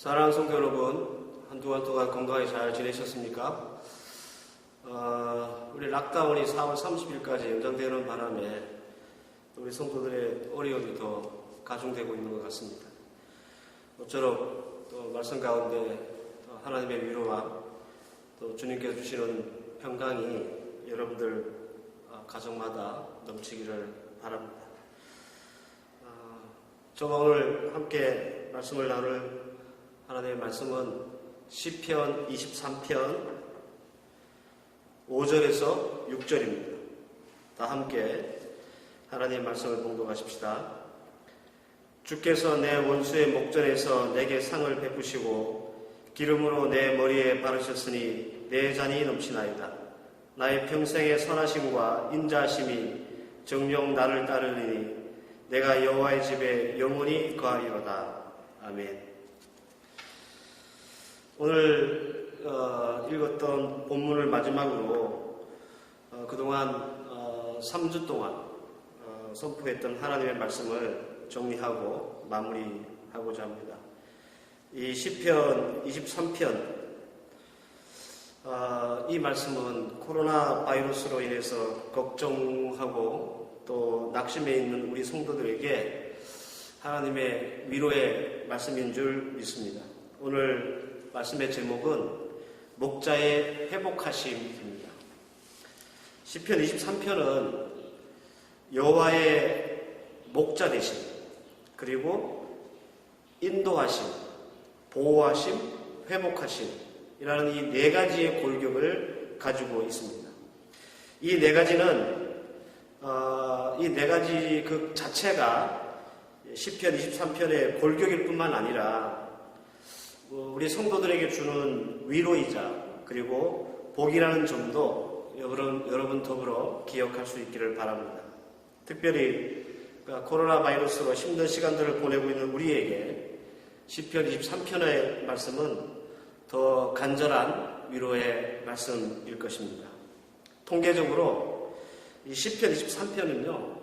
사랑하는 성도 여러분, 한 주간 동안 건강히 잘 지내셨습니까? 우리 락다운이 4월 30일까지 연장되는 바람에 우리 성도들의 어려움이 더 가중되고 있는 것 같습니다. 모쪼록 또 말씀 가운데 하나님의 위로와 또 주님께서 주시는 평강이 여러분들 가정마다 넘치기를 바랍니다. 저와 오늘 함께 말씀을 나눌 하나님의 말씀은 시편 23편 5절에서 6절입니다. 다 함께 하나님의 말씀을 봉독하십시다. 주께서 내 원수의 목전에서 내게 상을 베푸시고 기름으로 내 머리에 바르셨으니 내 잔이 넘치나이다. 나의 평생의 선하심과 인자하심이 정녕 나를 따르리니 내가 여호와의 집에 영원히 거하리로다. 아멘. 오늘 읽었던 본문을 마지막으로 그동안 3주 동안 선포했던 하나님의 말씀을 정리하고 마무리하고자 합니다. 이 시편 23편 이 말씀은 코로나 바이러스로 인해서 걱정하고 또 낙심해 있는 우리 성도들에게 하나님의 위로의 말씀인 줄 믿습니다. 오늘 말씀의 제목은 목자의 회복하심입니다. 시편 23편은 여호와의 목자 되심, 그리고 인도하심, 보호하심, 회복하심이라는 이 네 가지의 골격을 가지고 있습니다. 이 네 가지는 이 네 가지 그 자체가 시편 23편의 골격일 뿐만 아니라 우리 성도들에게 주는 위로이자 그리고 복이라는 점도 여러분 더불어 기억할 수 있기를 바랍니다. 특별히 코로나 바이러스로 힘든 시간들을 보내고 있는 우리에게 시편 23편의 말씀은 더 간절한 위로의 말씀일 것입니다. 통계적으로 이 시편 23편은요,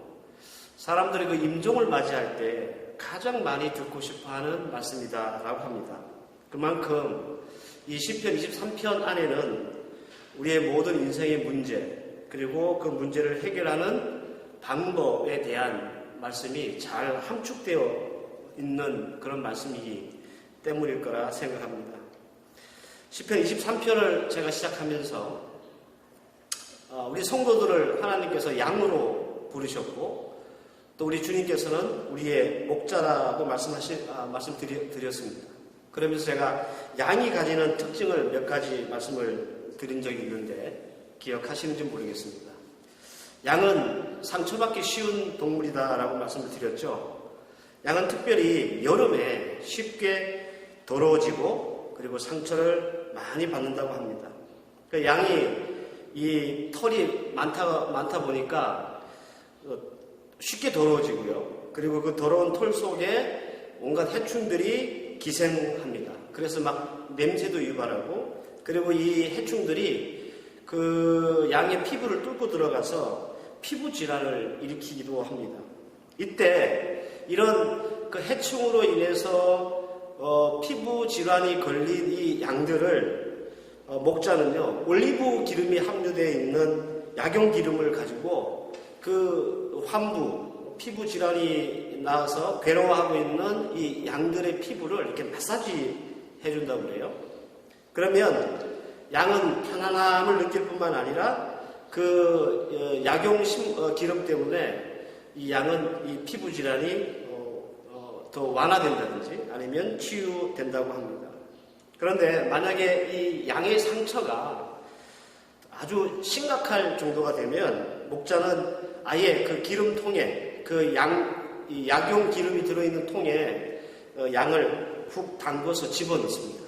사람들이 그 임종을 맞이할 때 가장 많이 듣고 싶어하는 말씀이다라고 합니다. 그만큼 이 시편 23편 안에는 우리의 모든 인생의 문제 그리고 그 문제를 해결하는 방법에 대한 말씀이 잘 함축되어 있는 그런 말씀이기 때문일 거라 생각합니다. 시편 23편을 제가 시작하면서 우리 성도들을 하나님께서 양으로 부르셨고 또 우리 주님께서는 우리의 목자라고 말씀드렸습니다. 그러면서 제가 양이 가지는 특징을 몇 가지 말씀을 드린 적이 있는데 기억하시는지 모르겠습니다. 양은 상처받기 쉬운 동물이다라고 말씀을 드렸죠. 양은 특별히 여름에 쉽게 더러워지고 그리고 상처를 많이 받는다고 합니다. 양이 이 털이 많다 보니까 쉽게 더러워지고요. 그리고 그 더러운 털 속에 온갖 해충들이 기생합니다. 그래서 막 냄새도 유발하고 그리고 이 해충들이 그 양의 피부를 뚫고 들어가서 피부 질환을 일으키기도 합니다. 이때 이런 그 해충으로 인해서 피부 질환이 걸린 이 양들을 목자는요, 올리브 기름이 함유되어 있는 약용 기름을 가지고 그 환부, 피부 질환이 나와서 괴로워하고 있는 이 양들의 피부를 이렇게 마사지 해준다고 그래요. 그러면 양은 편안함을 느낄 뿐만 아니라 그 약용 기름 때문에 이 양은 이 피부 질환이 더 완화된다든지 아니면 치유된다고 합니다. 그런데 만약에 이 양의 상처가 아주 심각할 정도가 되면 목자는 아예 그 기름통에 그 약용 기름이 들어있는 통에 양을 훅 담궈서 집어넣습니다.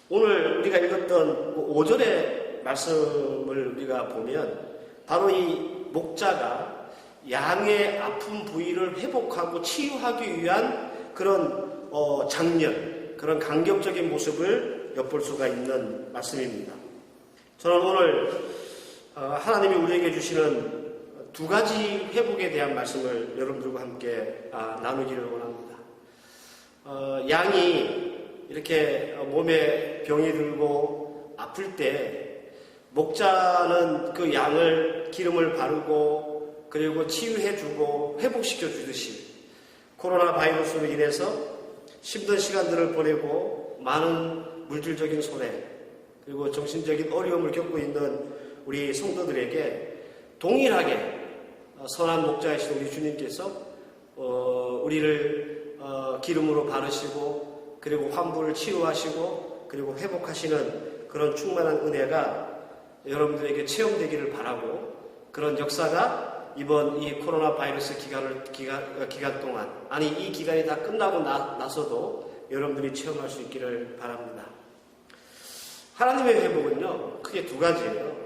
오늘 우리가 읽었던 5절의 말씀을 우리가 보면 바로 이 목자가 양의 아픈 부위를 회복하고 치유하기 위한 그런 장면, 그런 감격적인 모습을 엿볼 수가 있는 말씀입니다. 저는 오늘 하나님이 우리에게 주시는 두 가지 회복에 대한 말씀을 여러분들과 함께 나누기를 원합니다. 양이 이렇게 몸에 병이 들고 아플 때 목자는 그 양을 기름을 바르고 그리고 치유해주고 회복시켜 주듯이 코로나 바이러스로 인해서 힘든 시간들을 보내고 많은 물질적인 손해 그리고 정신적인 어려움을 겪고 있는 우리 성도들에게 동일하게 선한 목자이신 우리 주님께서 우리를 기름으로 바르시고 그리고 환부를 치유하시고 그리고 회복하시는 그런 충만한 은혜가 여러분들에게 체험되기를 바라고 그런 역사가 이번 이 코로나 바이러스 기간 동안 아니 이 기간이 다 끝나고 나서도 여러분들이 체험할 수 있기를 바랍니다. 하나님의 회복은요 크게 두 가지예요.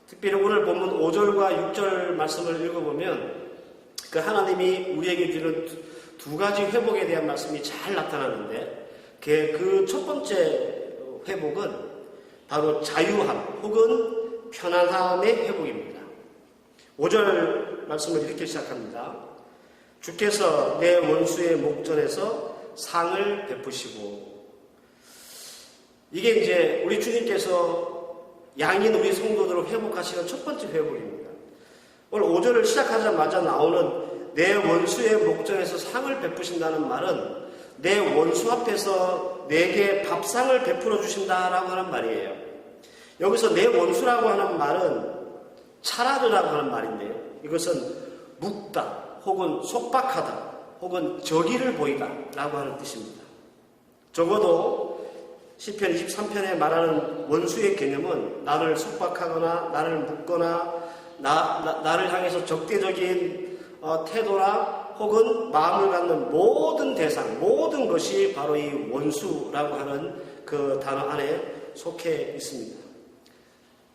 특별히 오늘 본문 5절과 6절 말씀을 읽어보면 그 하나님이 우리에게 주는 두 가지 회복에 대한 말씀이 잘 나타나는데 그 첫 번째 회복은 바로 자유함 혹은 편안함의 회복입니다. 5절 말씀을 이렇게 시작합니다. 주께서 내 원수의 목전에서 상을 베푸시고 이게 이제 우리 주님께서 양인 우리 성도들을 회복하시는 첫 번째 회복입니다. 오늘 5절을 시작하자마자 나오는 내 원수의 목전에서 상을 베푸신다는 말은 내 원수 앞에서 내게 밥상을 베풀어 주신다라고 하는 말이에요. 여기서 내 원수라고 하는 말은 차라르라고 하는 말인데요. 이것은 묵다 혹은 속박하다 혹은 적의를 보이다 라고 하는 뜻입니다. 적어도 시편 23편에 말하는 원수의 개념은 나를 속박하거나 나를 묻거나 나를 향해서 적대적인 태도나 혹은 마음을 갖는 모든 대상, 모든 것이 바로 이 원수라고 하는 그 단어 안에 속해 있습니다.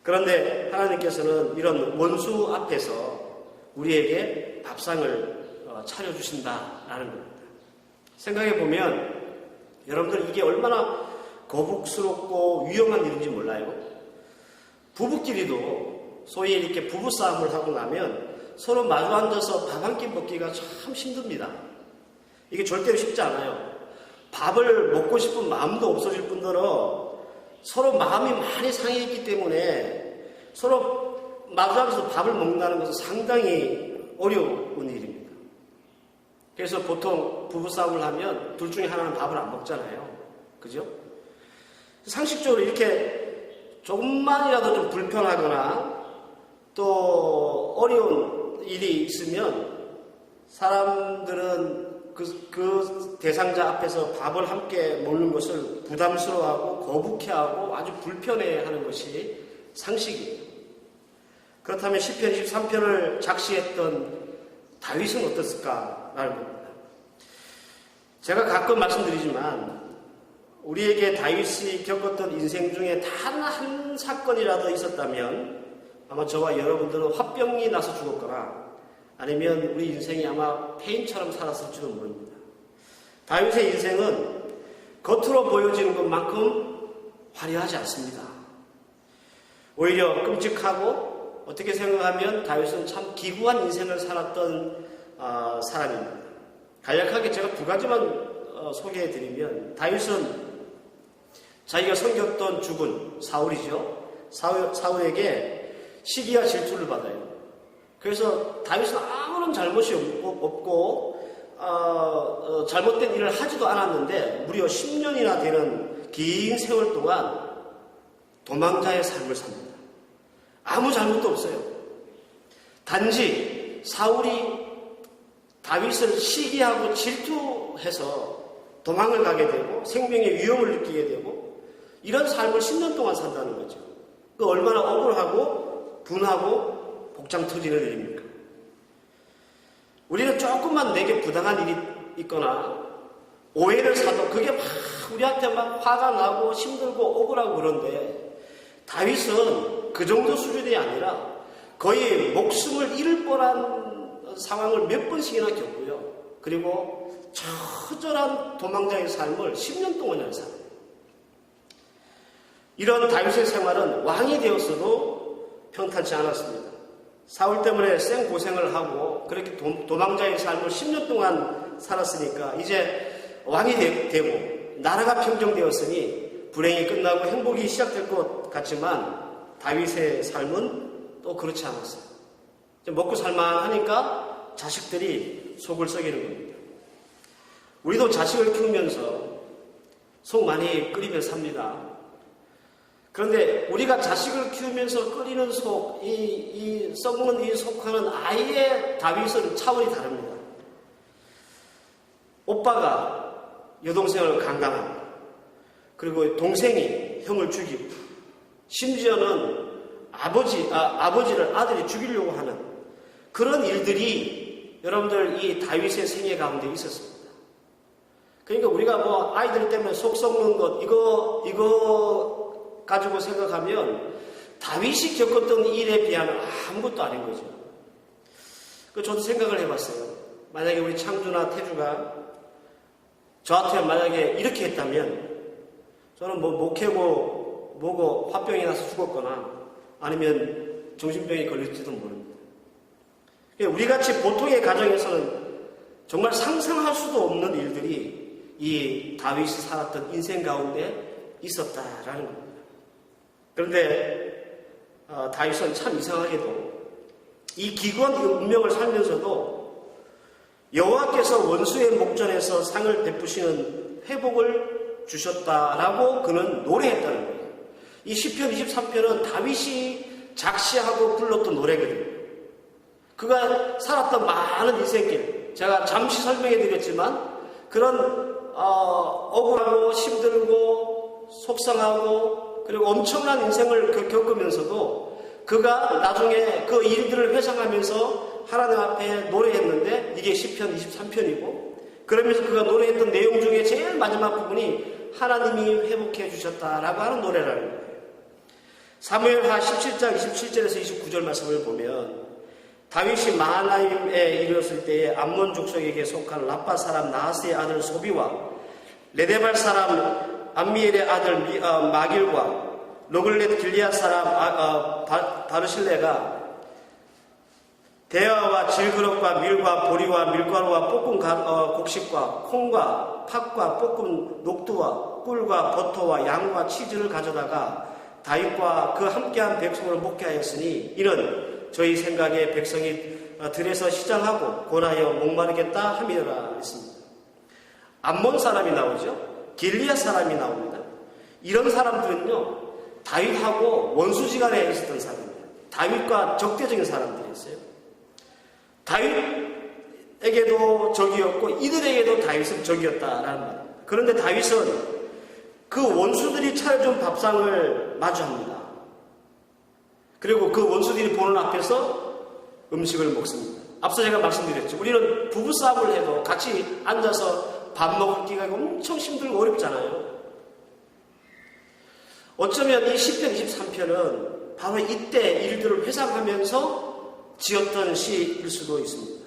그런데 하나님께서는 이런 원수 앞에서 우리에게 밥상을 차려주신다라는 겁니다. 생각해보면 여러분들 이게 얼마나 거북스럽고 위험한 일인지 몰라요. 부부끼리도 소위 이렇게 부부싸움을 하고 나면 서로 마주 앉아서 밥 한 끼 먹기가 참 힘듭니다. 이게 절대로 쉽지 않아요. 밥을 먹고 싶은 마음도 없어질 뿐더러 서로 마음이 많이 상해있기 때문에 서로 마주 앉아서 밥을 먹는다는 것은 상당히 어려운 일입니다. 그래서 보통 부부싸움을 하면 둘 중에 하나는 밥을 안 먹잖아요. 그죠? 상식적으로 이렇게 조금만이라도 좀 불편하거나 또 어려운 일이 있으면 사람들은 그 대상자 앞에서 밥을 함께 먹는 것을 부담스러워하고 거북해하고 아주 불편해하는 것이 상식이에요. 그렇다면 시편 23편을 작시했던 다윗은 어떻을까라는 겁니다. 제가 가끔 말씀드리지만 우리에게 다윗이 겪었던 인생 중에 단 한 사건이라도 있었다면 아마 저와 여러분들은 화병이 나서 죽었거나 아니면 우리 인생이 아마 폐인처럼 살았을지도 모릅니다. 다윗의 인생은 겉으로 보여지는 것만큼 화려하지 않습니다. 오히려 끔찍하고 어떻게 생각하면 다윗은 참 기구한 인생을 살았던 사람입니다. 간략하게 제가 두 가지만 소개해드리면 다윗은 자기가 섬겼던 죽은 사울이죠. 사울에게 시기와 질투를 받아요. 그래서 다윗은 아무런 잘못이 없고 잘못된 일을 하지도 않았는데 무려 10년이나 되는 긴 세월 동안 도망자의 삶을 삽니다. 아무 잘못도 없어요. 단지 사울이 다윗을 시기하고 질투해서 도망을 가게 되고 생명의 위험을 느끼게 되고 이런 삶을 10년 동안 산다는 거죠. 그 얼마나 억울하고 분하고 복장 터지는 일입니까? 우리는 조금만 내게 부당한 일이 있거나 오해를 사도 그게 막 우리한테 막 화가 나고 힘들고 억울하고 그런데 다윗은 그 정도 수준이 아니라 거의 목숨을 잃을 뻔한 상황을 몇 번씩이나 겪고요. 그리고 처절한 도망자의 삶을 10년 동안이나 살아요. 이런 다윗의 생활은 왕이 되었어도 평탄치 않았습니다. 사울 때문에 생고생을 하고 그렇게 도망자의 삶을 10년 동안 살았으니까 이제 왕이 되고 나라가 평정되었으니 불행이 끝나고 행복이 시작될 것 같지만 다윗의 삶은 또 그렇지 않았어요. 먹고 살만하니까 자식들이 속을 썩이는 겁니다. 우리도 자식을 키우면서 속 많이 끓이며 삽니다. 그런데 우리가 자식을 키우면서 끓이는 속, 이 썩는 이 속과는 아예 다윗은 차원이 다릅니다. 오빠가 여동생을 강간합니다. 그리고 동생이 형을 죽이고, 심지어는 아버지를 아들이 죽이려고 하는 그런 일들이 여러분들 이 다윗의 생애 가운데 있었습니다. 그러니까 우리가 뭐 아이들 때문에 속 썩는 것, 이거 가지고 생각하면 다윗이 겪었던 일에 비하면 아무것도 아닌 거죠. 저도 생각을 해봤어요. 만약에 우리 창주나 태주가 저한테 만약에 이렇게 했다면 저는 뭐 목회고 뭐고 화병이 나서 죽었거나 아니면 정신병이 걸릴지도 모릅니다. 우리같이 보통의 가정에서는 정말 상상할 수도 없는 일들이 이 다윗이 살았던 인생 가운데 있었다라는 겁니다. 그런데 다윗은 참 이상하게도 이 기구한 운명을 살면서도 여호와께서 원수의 목전에서 상을 베푸시는 회복을 주셨다라고 그는 노래했다는 거예요. 이 시편 23편은 다윗이 작시하고 불렀던 노래거든요. 그가 살았던 많은 인생길, 제가 잠시 설명해 드렸지만 그런 억울하고 힘들고 속상하고 그리고 엄청난 인생을 겪으면서도 그가 나중에 그 일들을 회상하면서 하나님 앞에 노래했는데 이게 시편 23편이고 그러면서 그가 노래했던 내용 중에 제일 마지막 부분이 하나님이 회복해 주셨다라고 하는 노래라는 거예요. 사무엘하 17장 27절에서 29절 말씀을 보면 다윗이 마하나임에 이르렀을 때에 암몬 족속에게 속한 라빠 사람 나하스의 아들 소비와 레데발 사람 암미엘의 아들 마길과 로글렛 길리앗 사람 바르실레가 대화와 질그릇과 밀과 보리와 밀가루와 볶은 곡식과 콩과 팥과 볶은 녹두와 꿀과 버터와 양과 치즈를 가져다가 다윗과 그 함께한 백성을 먹게 하였으니 이는 저희 생각에 백성이 들에서 시장하고 고나여 목마르겠다 함이라 했습니다. 암몬 사람이 나오죠. 길리앗 사람이 나옵니다. 이런 사람들은요 다윗하고 원수지간에 있었던 사람입니다. 다윗과 적대적인 사람들이었어요. 다윗에게도 적이었고 이들에게도 다윗은 적이었다라는 말입니다. 그런데 다윗은 그 원수들이 차려준 밥상을 마주합니다. 그리고 그 원수들이 보는 앞에서 음식을 먹습니다. 앞서 제가 말씀드렸죠. 우리는 부부싸움을 해도 같이 앉아서 밥 먹기가 엄청 힘들고 어렵잖아요. 어쩌면 이 시편 23편은 바로 이때 일들을 회상하면서 지었던 시일 수도 있습니다.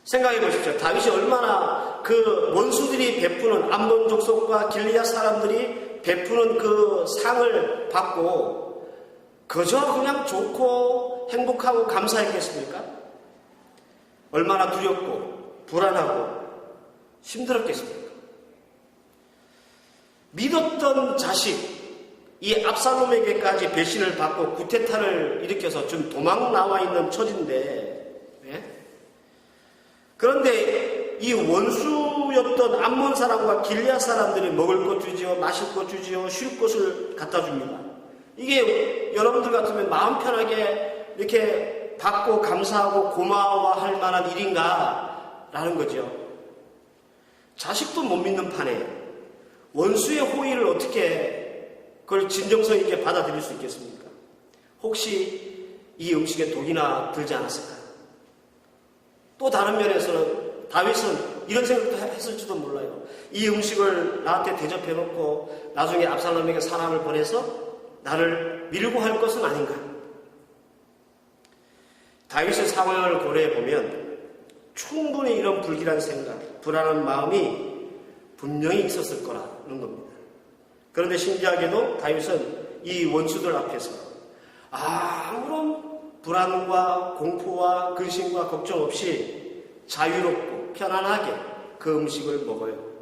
생각해 보십시오. 다윗이 얼마나 그 원수들이 베푸는 암몬 족속과 길리앗 사람들이 베푸는 그 상을 받고 그저 그냥 좋고 행복하고 감사했겠습니까? 얼마나 두렵고 불안하고 힘들었겠습니까? 믿었던 자식, 이 압살롬에게까지 배신을 받고 구테타를 일으켜서 좀 도망 나와 있는 처지인데, 네? 그런데 이 원수였던 암몬 사람과 길리앗 사람들이 먹을 것 주지요, 마실 것 주지요, 쉴 곳을 갖다 줍니다. 이게 여러분들 같으면 마음 편하게 이렇게 받고 감사하고 고마워할 만한 일인가? 라는 거죠. 자식도 못 믿는 판에 원수의 호의를 어떻게 그걸 진정성 있게 받아들일 수 있겠습니까? 혹시 이 음식에 독이나 들지 않았을까요? 또 다른 면에서는 다윗은 이런 생각도 했을지도 몰라요. 이 음식을 나한테 대접해놓고 나중에 압살롬에게 사람을 보내서 나를 밀고 할 것은 아닌가? 다윗의 상황을 고려해보면 충분히 이런 불길한 생각, 불안한 마음이 분명히 있었을 거라는 겁니다. 그런데 신기하게도 다윗은 이 원수들 앞에서 아무런 불안과 공포와 근심과 걱정 없이 자유롭고 편안하게 그 음식을 먹어요.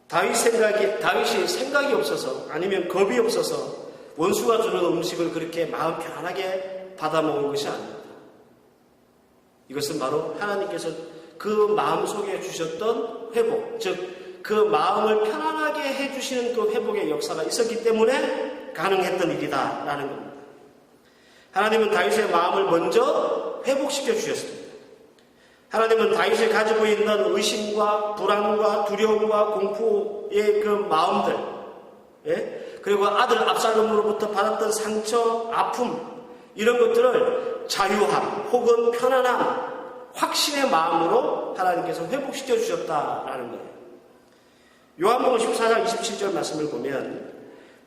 다윗이 생각이 없어서 아니면 겁이 없어서 원수가 주는 음식을 그렇게 마음 편안하게 받아 먹은 것이 아닙니다. 이것은 바로 하나님께서 그 마음속에 주셨던 회복, 즉 그 마음을 편안하게 해주시는 그 회복의 역사가 있었기 때문에 가능했던 일이다라는 겁니다. 하나님은 다윗의 마음을 먼저 회복시켜 주셨습니다. 하나님은 다윗이 가지고 있는 의심과 불안과 두려움과 공포의 그 마음들, 그리고 아들 압살롬으로부터 받았던 상처, 아픔, 이런 것들을 자유함 혹은 편안함, 확신의 마음으로 하나님께서 회복시켜 주셨다라는 거예요. 요한복음 14장 27절 말씀을 보면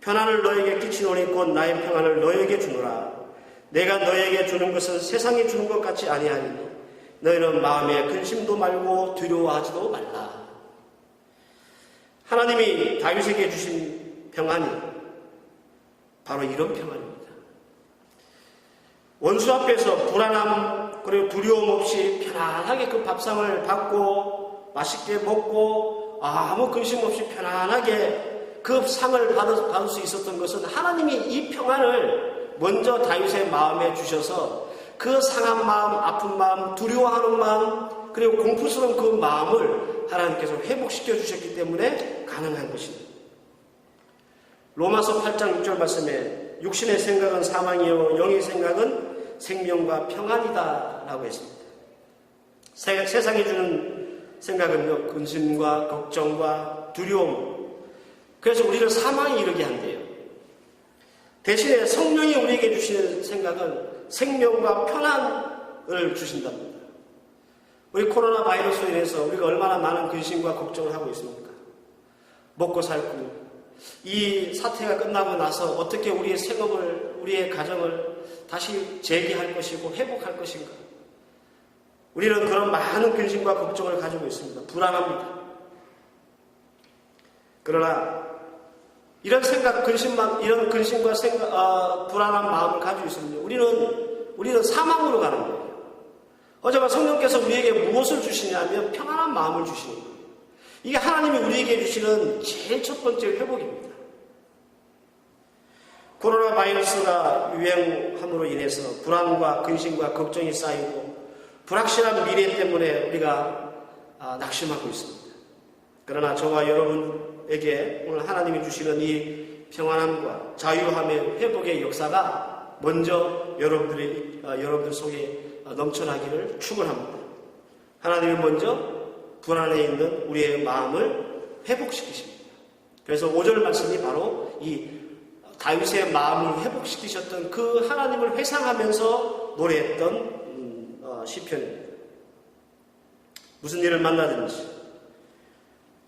편안을 너에게 끼치노니 곧 나의 평안을 너에게 주노라. 내가 너에게 주는 것은 세상이 주는 것 같이 아니하니 너희는 마음에 근심도 말고 두려워하지도 말라. 하나님이 다윗에게 주신 평안이 바로 이런 평안입니다. 원수 앞에서 불안함 그리고 두려움 없이 편안하게 그 밥상을 받고 맛있게 먹고 아무 근심 없이 편안하게 그 상을 받을 수 있었던 것은 하나님이 이 평안을 먼저 다윗의 마음에 주셔서 그 상한 마음, 아픈 마음, 두려워하는 마음, 그리고 공포스러운 그 마음을 하나님께서 회복시켜 주셨기 때문에 가능한 것입니다. 로마서 8장 6절 말씀에 육신의 생각은 사망이요 영의 생각은 생명과 평안이다 라고 했습니다. 세상이 주는 생각은요, 근심과 걱정과 두려움, 그래서 우리를 사망에 이르게 한대요. 대신에 성령이 우리에게 주시는 생각은 생명과 편안을 주신답니다. 우리 코로나 바이러스로 인해서 우리가 얼마나 많은 근심과 걱정을 하고 있습니까? 먹고 살고, 이 사태가 끝나고 나서 어떻게 우리의 생업을, 우리의 가정을 다시 재개할 것이고 회복할 것인가? 우리는 그런 많은 근심과 걱정을 가지고 있습니다. 불안합니다. 그러나 이런 생각, 이런 근심과 불안한 마음을 가지고 있으면요, 우리는 사망으로 가는 거예요. 어제가 성령께서 우리에게 무엇을 주시냐면 평안한 마음을 주시는 거예요. 이게 하나님이 우리에게 주시는 제일 첫 번째 회복입니다. 코로나 바이러스가 유행함으로 인해서 불안과 근심과 걱정이 쌓이고 불확실한 미래 때문에 우리가 낙심하고 있습니다. 그러나 저와 여러분에게 오늘 하나님이 주시는 이 평안함과 자유함의 회복의 역사가 먼저 여러분들 속에 넘쳐나기를 축원합니다. 하나님은 먼저 불안해 있는 우리의 마음을 회복시키십니다. 그래서 5절 말씀이 바로 이 다윗의 마음을 회복시키셨던 그 하나님을 회상하면서 노래했던 시편입니다. 무슨 일을 만나든지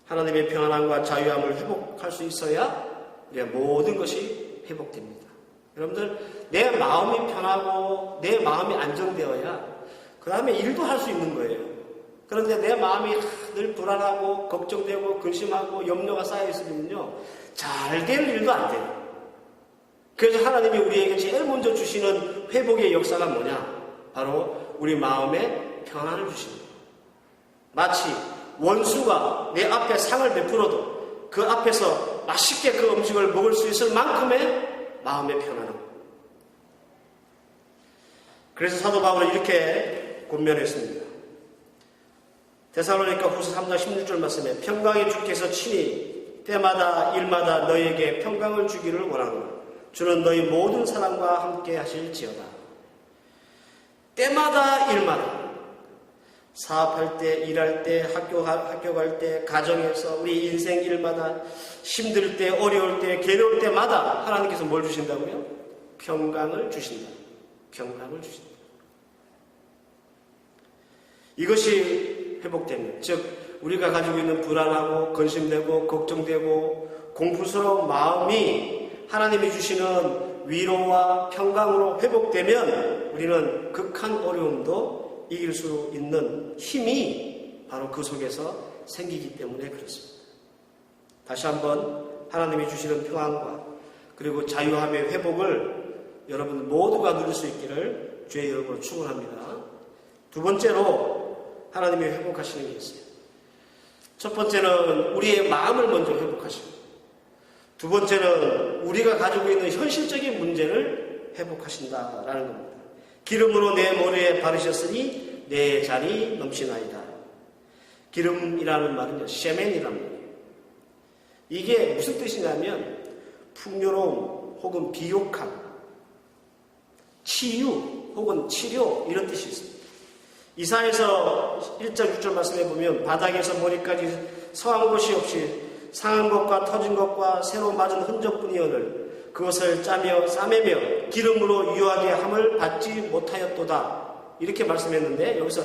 하나님의 평안함과 자유함을 회복할 수 있어야 우리가 모든 것이 회복됩니다. 여러분들, 내 마음이 편하고 내 마음이 안정되어야 그 다음에 일도 할 수 있는 거예요. 그런데 내 마음이 늘 불안하고 걱정되고 근심하고 염려가 쌓여 있으면요, 잘 될 일도 안 돼요. 그래서 하나님이 우리에게 제일 먼저 주시는 회복의 역사가 뭐냐? 바로 우리 마음에 평안을 주시는 거예요. 마치 원수가 내 앞에 상을 베풀어도 그 앞에서 맛있게 그 음식을 먹을 수 있을 만큼의 마음의 편안함. 그래서 사도 바울은 이렇게 권면했습니다. 데살로니가 후서 3장 16절 말씀에 평강의 주께서 친히 때마다 일마다 너희에게 평강을 주기를 원하노라. 주는 너희 모든 사람과 함께 하실지어다. 때마다 일마다 사업할 때, 일할 때, 학교 갈 때, 가정에서 우리 인생 일마다 힘들 때, 어려울 때, 괴로울 때마다 하나님께서 뭘 주신다고요? 평강을 주신다. 평강을 주신다. 이것이 회복됩니다. 즉 우리가 가지고 있는 불안하고 근심되고 걱정되고 공포스러운 마음이 하나님이 주시는 위로와 평강으로 회복되면 우리는 극한 어려움도 이길 수 있는 힘이 바로 그 속에서 생기기 때문에 그렇습니다. 다시 한번 하나님이 주시는 평안과 그리고 자유함의 회복을 여러분 모두가 누릴 수 있기를 주의 이름으로 축원합니다. 두 번째로 하나님이 회복하시는 게 있어요. 첫 번째는 우리의 마음을 먼저 회복하시고, 두 번째는 우리가 가지고 있는 현실적인 문제를 회복하신다라는 겁니다. 기름으로 내 머리에 바르셨으니 내 잔이 넘치나이다. 기름이라는 말은요, 셰멘이라는 말이에요. 이게 무슨 뜻이냐면 풍요로움 혹은 비옥함, 치유 혹은 치료, 이런 뜻이 있습니다. 이사야서 1장 6절 말씀에 보면 바닥에서 머리까지 성한 곳이 없이 상한 것과 터진 것과 새로 맞은 흔적뿐이오늘 그것을 짜며 싸매며 기름으로 유하게 함을 받지 못하였도다. 이렇게 말씀했는데, 여기서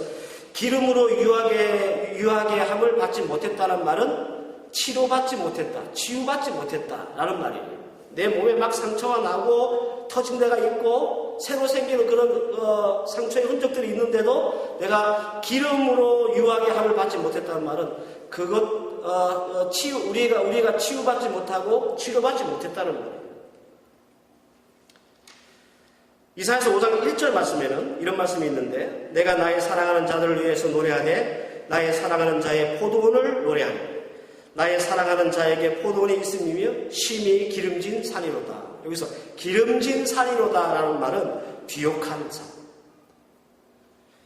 기름으로 유하게 함을 받지 못했다는 말은 치료받지 못했다, 치유받지 못했다라는 말이에요. 내 몸에 막 상처가 나고 터진 데가 있고 새로 생기는 그런 상처의 흔적들이 있는데도 내가 기름으로 유하게 함을 받지 못했다는 말은 우리가 치유받지 못하고 치료받지 못했다는 말이에요. 이사야서 5장 1절 말씀에는 이런 말씀이 있는데, 내가 나의 사랑하는 자들을 위해서 노래하되 나의 사랑하는 자의 포도원을 노래하니 나의 사랑하는 자에게 포도원이 있음이며 심히 기름진 산이로다. 여기서 기름진 산이로다 라는 말은 비옥한 산,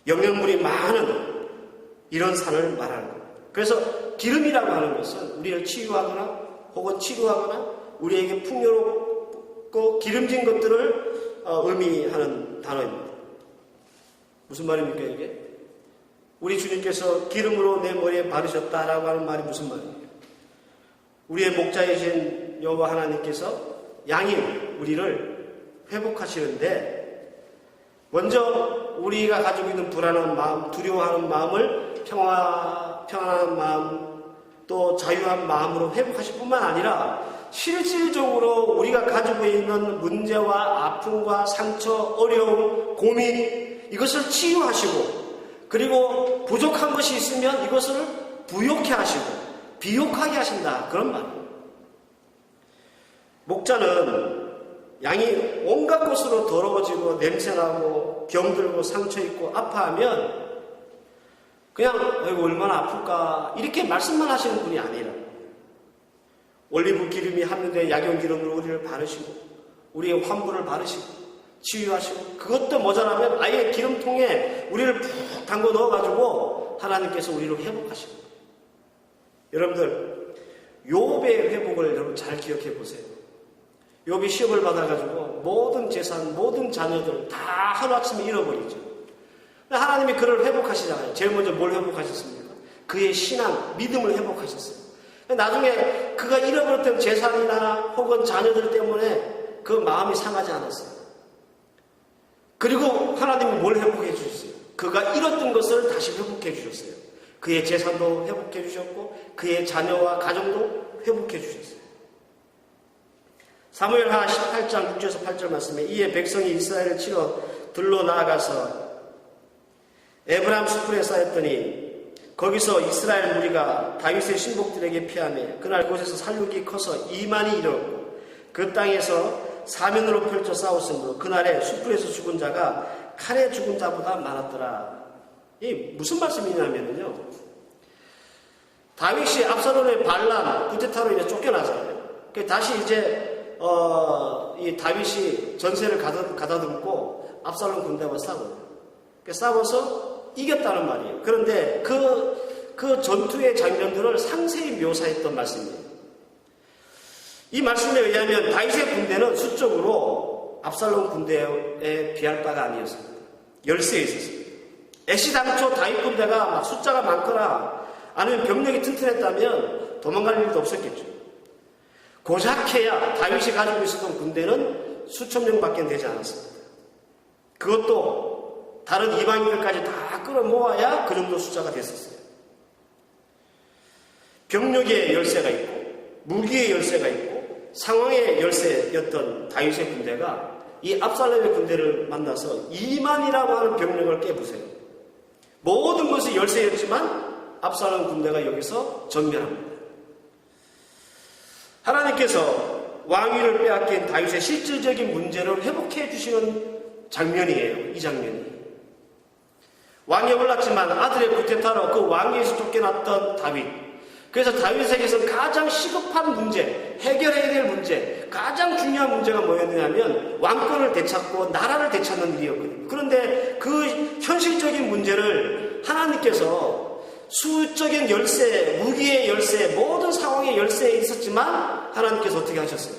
영양분이 많은 이런 산을 말하는 겁니다. 그래서 기름이라고 하는 것은 우리를 치유하거나 혹은 치료하거나 우리에게 풍요롭고 기름진 것들을 의미하는 단어입니다. 무슨 말입니까 이게? 우리 주님께서 기름으로 내 머리에 바르셨다라고 하는 말이 무슨 말이에요? 우리의 목자이신 여호와 하나님께서 양인 우리를 회복하시는데, 먼저 우리가 가지고 있는 불안한 마음, 두려워하는 마음을 평안한 마음, 또 자유한 마음으로 회복하실 뿐만 아니라 실질적으로 우리가 가지고 있는 문제와 아픔과 상처, 어려움, 고민, 이것을 치유하시고, 그리고 부족한 것이 있으면 이것을 부욕해 하시고 비옥하게 하신다, 그런 말이에요. 목자는 양이 온갖 곳으로 더러워지고 냄새나고 병들고 상처 있고 아파하면 그냥 아이고 얼마나 아플까 이렇게 말씀만 하시는 분이 아니라, 올리브 기름이 함유된 약용 기름으로 우리를 바르시고 우리의 환부를 바르시고 치유하시고, 그것도 모자라면 아예 기름통에 우리를 푹 담궈 넣어가지고 하나님께서 우리를 회복하시고. 여러분들, 욥의 회복을 여러분 잘 기억해 보세요. 욥이 시험을 받아가지고 모든 재산, 모든 자녀들 다 하루아침에 잃어버리죠. 하나님이 그를 회복하시잖아요. 제일 먼저 뭘 회복하셨습니까? 그의 신앙, 믿음을 회복하셨어요. 나중에 그가 잃어버렸던 재산이나 혹은 자녀들 때문에 그 마음이 상하지 않았어요. 그리고 하나님이 뭘 회복해 주셨어요? 그가 잃었던 것을 다시 회복해 주셨어요. 그의 재산도 회복해 주셨고 그의 자녀와 가정도 회복해 주셨어요. 사무엘하 18장 6절에서 8절 말씀에, 이에 백성이 이스라엘을 치러 들러 나아가서 에브라임 수풀에 쌓였더니 거기서 이스라엘 무리가 다윗의 신복들에게 피하며 그날 곳에서 살육이 커서 2만이 이르렀고 그 땅에서 사면으로 펼쳐 싸웠으므로 그날에 수풀에서 죽은 자가 칼에 죽은 자보다 많았더라. 이 무슨 말씀이냐면요, 다윗이 압살롬의 반란 쿠데타로 이제 쫓겨나잖아요. 다시 이제 이 다윗이 전세를 가다듬고 압살롬 군대와 싸워요. 싸워서 이겼다는 말이에요. 그런데 그 전투의 장면들을 상세히 묘사했던 말씀이에요. 이 말씀에 의하면 다윗의 군대는 수적으로 압살롬 군대에 비할 바가 아니었습니다. 열세에 있었습니다. 애시당초 다윗 군대가 막 숫자가 많거나 아니면 병력이 튼튼했다면 도망갈 일도 없었겠죠. 고작해야 다윗이 가지고 있었던 군대는 수천 명밖에 되지 않았습니다. 그것도 다른 이방인들까지 다 끌어모아야 그 정도 숫자가 됐었어요. 병력의 열세가 있고 무기의 열세가 있고 상황의 열세였던 다윗의 군대가 이 압살롬의 군대를 만나서 2만이라고 하는 병력을 깨부세요. 모든 것이 열세였지만 압살롬 군대가 여기서 전멸합니다. 하나님께서 왕위를 빼앗긴 다윗의 실질적인 문제를 회복해 주시는 장면이에요. 이 장면이. 왕에 올랐지만 아들의 쿠데타로 그 왕위에서 쫓겨났던 다윗. 그래서 다윗에게서 가장 시급한 문제, 해결해야 될 문제, 가장 중요한 문제가 뭐였냐면 왕권을 되찾고 나라를 되찾는 일이었거든요. 그런데 그 현실적인 문제를 하나님께서 수적인 열쇠, 무기의 열쇠, 모든 상황의 열쇠에 있었지만 하나님께서 어떻게 하셨어요?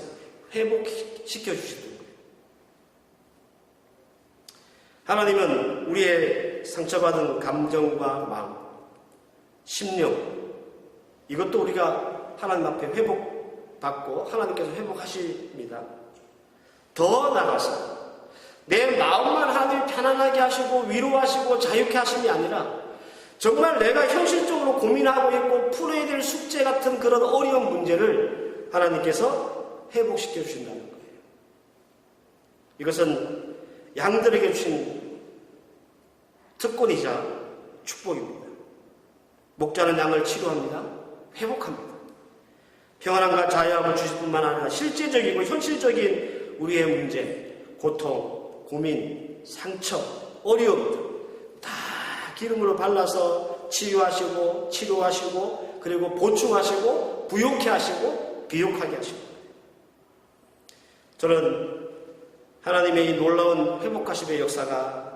회복시켜 주시던 거예요. 하나님은 우리의 상처받은 감정과 마음, 심령, 이것도 우리가 하나님 앞에 회복받고 하나님께서 회복하십니다. 더 나아가서 내 마음만 하나님이 편안하게 하시고 위로하시고 자유케 하심이 아니라 정말 내가 현실적으로 고민하고 있고 풀어야 될 숙제 같은 그런 어려운 문제를 하나님께서 회복시켜 주신다는 거예요. 이것은 양들에게 주신 특권이자 축복입니다. 목자는 양을 치료합니다. 회복합니다. 평안함과 자유함을 주실 뿐만 아니라 실제적이고 현실적인 우리의 문제, 고통, 고민, 상처, 어려움 다 기름으로 발라서 치유하시고 치료하시고 그리고 보충하시고 부욕케 하시고 비욕하게 하시고. 저는 하나님의 이 놀라운 회복하심의 역사가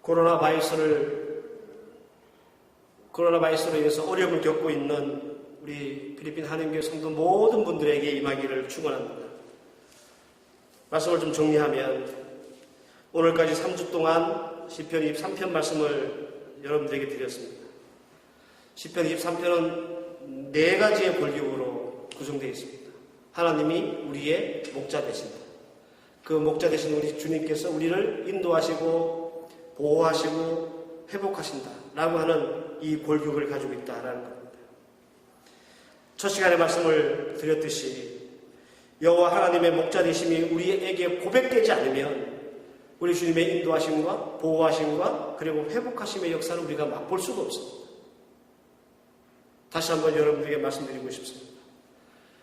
코로나 바이러스로 인해서 어려움을 겪고 있는 우리 필리핀 한인교회 성도 모든 분들에게 임하기를 축원합니다. 말씀을 좀 정리하면 오늘까지 3주 동안 시편 23편 말씀을 여러분들에게 드렸습니다. 시편 23편은 4가지의 본격으로 구성되어 있습니다. 하나님이 우리의 목자 되신다. 그 목자 되신 우리 주님께서 우리를 인도하시고 보호하시고 회복하신다 라고 하는 이 골격을 가지고 있다라는 겁니다. 첫 시간에 말씀을 드렸듯이 여호와 하나님의 목자 되심이 우리에게 고백되지 않으면 우리 주님의 인도하심과 보호하심과 그리고 회복하심의 역사를 우리가 맛볼 수가 없습니다. 다시 한번 여러분들에게 말씀드리고 싶습니다.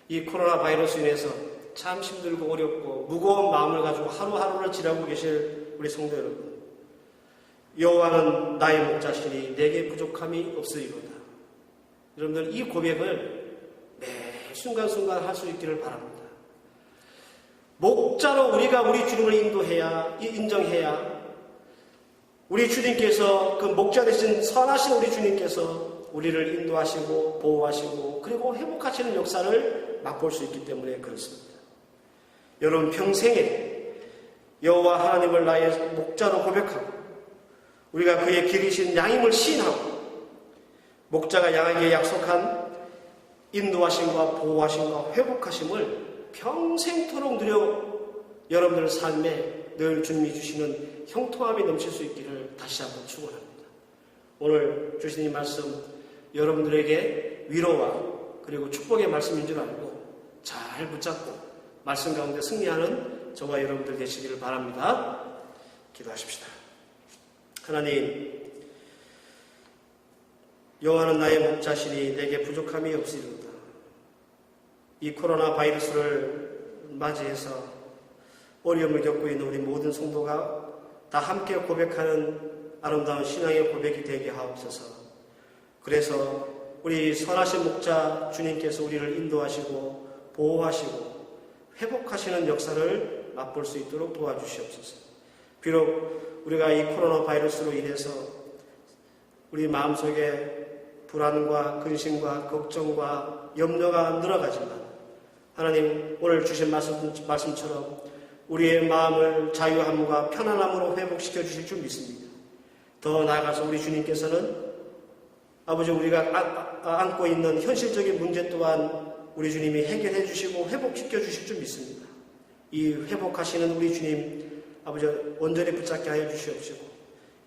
이 코로나 바이러스 인해서 참 힘들고 어렵고 무거운 마음을 가지고 하루하루를 지나고 계실 우리 성도 여러분, 여호와는 나의 목자시니 내게 부족함이 없으리로다. 여러분들 이 고백을 매 순간순간 할 수 있기를 바랍니다. 목자로 우리가 우리 주님을 인정해야 우리 주님께서 그 목자 되신 선하신 우리 주님께서 우리를 인도하시고 보호하시고 그리고 회복하시는 역사를 맛볼 수 있기 때문에 그렇습니다. 여러분 평생에 여호와 하나님을 나의 목자로 고백하고 우리가 그의 길이신 양임을 시인하고 목자가 양에게 약속한 인도하심과 보호하심과 회복하심을 평생토록 누려 여러분들 삶에 늘 주님이 주시는 형통함이 넘칠 수 있기를 다시 한번 축원합니다. 오늘 주신 이 말씀 여러분들에게 위로와 그리고 축복의 말씀인 줄 알고 잘 붙잡고 말씀 가운데 승리하는 저와 여러분들 되시기를 바랍니다. 기도하십시다. 하나님, 여호와는 나의 목자시니 내게 부족함이 없으리로다. 이 코로나 바이러스를 맞이해서 어려움을 겪고 있는 우리 모든 성도가 다 함께 고백하는 아름다운 신앙의 고백이 되게 하옵소서. 그래서 우리 선하신 목자 주님께서 우리를 인도하시고 보호하시고 회복하시는 역사를 맛볼 수 있도록 도와주시옵소서. 비록 우리가 이 코로나 바이러스로 인해서 우리 마음속에 불안과 근심과 걱정과 염려가 늘어가지만 하나님 오늘 주신 말씀처럼 우리의 마음을 자유함과 편안함으로 회복시켜 주실 줄 믿습니다. 더 나아가서 우리 주님께서는 아버지 우리가 안고 있는 현실적인 문제 또한 우리 주님이 해결해 주시고 회복시켜 주실 줄 믿습니다. 이 회복하시는 우리 주님 아버지 온전히 붙잡게 하여 주시옵시고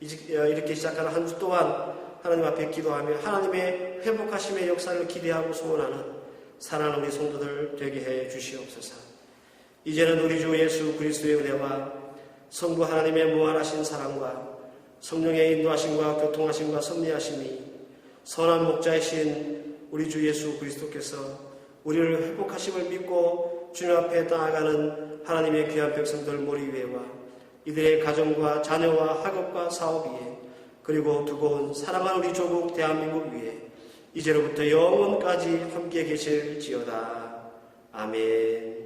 이렇게 시작하는 한 주 동안 하나님 앞에 기도하며 하나님의 회복하심의 역사를 기대하고 소원하는 사랑하는 우리 성도들 되게 해 주시옵소서. 이제는 우리 주 예수 그리스도의 은혜와 성부 하나님의 무한하신 사랑과 성령의 인도하심과 교통하심과 섭리하심이 선한 목자이신 우리 주 예수 그리스도께서 우리를 회복하심을 믿고 주님 앞에 나아가는 하나님의 귀한 백성들 머리 위에와 이들의 가정과 자녀와 학업과 사업 위에 그리고 두고 온 사랑하는 우리 조국 대한민국 위에 이제로부터 영원까지 함께 계실지어다. 아멘.